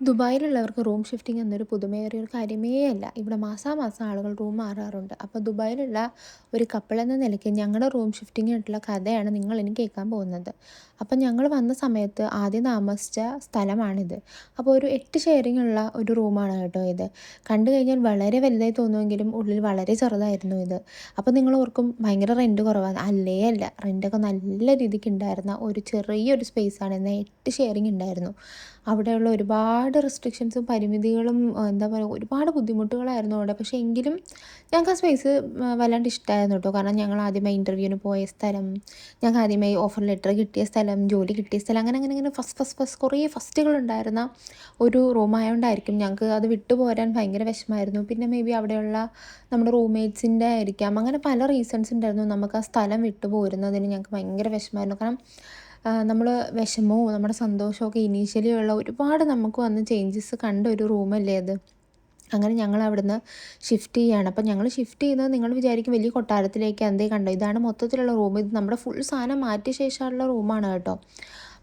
ദുബായിലുള്ളവർക്ക് room shifting എന്നൊരു പുതുമയേറിയ ഒരു കാര്യമേ അല്ല. ഇവിടെ മാസാമാസം ആളുകൾ റൂം മാറാറുണ്ട്. അപ്പോൾ ദുബായിലുള്ള ഒരു കപ്പിൾ എന്ന നിലയ്ക്ക് ഞങ്ങളുടെ റൂം ഷിഫ്റ്റിങ്ങിനായിട്ടുള്ള കഥയാണ് നിങ്ങളിനി കേൾക്കാൻ പോകുന്നത്. അപ്പം ഞങ്ങൾ വന്ന സമയത്ത് ആദ്യം താമസിച്ച സ്ഥലമാണിത്. അപ്പോൾ ഒരു 8 ഷെയറിംഗ് ഉള്ള ഒരു റൂമാണ് കേട്ടോ ഇത്. കണ്ടു കഴിഞ്ഞാൽ വളരെ വലുതായി തോന്നുമെങ്കിലും ഉള്ളിൽ വളരെ ചെറുതായിരുന്നു ഇത്. അപ്പോൾ നിങ്ങൾ ഓർക്കും ഭയങ്കര റെൻറ്റ് കുറവാണ്. അല്ലേ അല്ല. റെൻറ്റൊക്കെ നല്ല രീതിക്ക് ഉണ്ടായിരുന്ന ഒരു ചെറിയൊരു സ്പേസാണ്. എന്നാൽ 8 ഷെയറിംഗ് ഉണ്ടായിരുന്നു. അവിടെയുള്ള ഒരുപാട് റെസ്ട്രിക്ഷൻസും പരിമിതികളും എന്താ പറയുക ഒരുപാട് ബുദ്ധിമുട്ടുകളായിരുന്നു അവിടെ. പക്ഷേ എങ്കിലും ഞങ്ങൾക്ക് ആ സ്പേസ് വല്ലാണ്ട് ഇഷ്ടമായിരുന്നു കേട്ടോ. കാരണം ഞങ്ങൾ ആദ്യമായി ഇൻ്റർവ്യൂവിന് പോയ സ്ഥലം, ഞങ്ങൾക്ക് ആദ്യമായി ഓഫർ ലെറ്റർ കിട്ടിയ സ്ഥലം, ജോലി കിട്ടിയ സ്ഥലം, അങ്ങനെ അങ്ങനെ അങ്ങനെ ഫസ്റ്റ് കുറേ ഫസ്റ്റുകളുണ്ടായിരുന്ന ഒരു റൂമായതുകൊണ്ടായിരിക്കും ഞങ്ങൾക്ക് അത് വിട്ടു പോരാൻ ഭയങ്കര വിഷമമായിരുന്നു. പിന്നെ മേ ബി അവിടെയുള്ള നമ്മുടെ റൂംമേറ്റ്സിൻ്റെ ആയിരിക്കാം. അങ്ങനെ പല റീസൺസ് ഉണ്ടായിരുന്നു നമുക്ക് ആ സ്ഥലം വിട്ടു പോരുന്നതിന് ഞങ്ങൾക്ക് ഭയങ്കര വിഷമമായിരുന്നു. കാരണം നമ്മൾ വിഷമവും നമ്മുടെ സന്തോഷമൊക്കെ ഇനീഷ്യലി ഉള്ള ഒരുപാട് നമുക്ക് വന്ന ചേഞ്ചസ് കണ്ട ഒരു റൂമല്ലേ അത്. അങ്ങനെ ഞങ്ങൾ അവിടുന്ന് ഷിഫ്റ്റ് ചെയ്യുകയാണ്. അപ്പം ഞങ്ങൾ ഷിഫ്റ്റ് ചെയ്യുന്നത് നിങ്ങൾ വിചാരിക്കും വലിയ കൊട്ടാരത്തിലേക്ക് എന്തേ കണ്ടോ, ഇതാണ് മൊത്തത്തിലുള്ള റൂം. ഇത് നമ്മുടെ ഫുൾ സാധനം മാറ്റിയ ശേഷമുള്ള റൂമാണ് കേട്ടോ.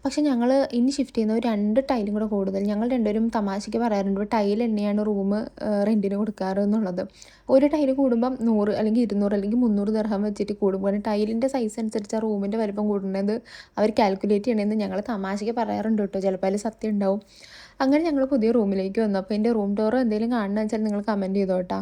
പക്ഷേ ഞങ്ങൾ ഇനി ഷിഫ്റ്റ് ചെയ്യുന്നത് ഒരു 2 ടൈലും കൂടെ കൂടുതൽ. ഞങ്ങൾ രണ്ടുപേരും തമാശയ്ക്ക് പറയാറുണ്ട് ടൈൽ എണ്ണയാണ് റൂം റെൻറ്റിന് കൊടുക്കാറ് എന്നുള്ളത്. ഒരു ടൈല് കൂടുമ്പം 100 അല്ലെങ്കിൽ 200 അല്ലെങ്കിൽ 300 ദിർഹം വെച്ചിട്ട് കൂടും. കാരണം ടൈലിൻ്റെ സൈസ് അനുസരിച്ച് ആ റൂമിൻ്റെ വലിപ്പം കൂടുന്നത് അവർ കാൽക്കുലേറ്റ് ചെയ്യണമെന്ന് ഞങ്ങൾ തമാശയ്ക്ക് പറയാറുണ്ട് കേട്ടോ. ചിലപ്പോൾ അതിൽ സത്യം ഉണ്ടാവും. അങ്ങനെ ഞങ്ങൾ പുതിയ റൂമിലേക്ക് വന്നു. അപ്പോൾ എൻ്റെ റൂം ടൂർ എന്തെങ്കിലും കാണണമെന്ന് വെച്ചാൽ നിങ്ങൾ കമൻറ്റ് ചെയ്തോ കേട്ടോ.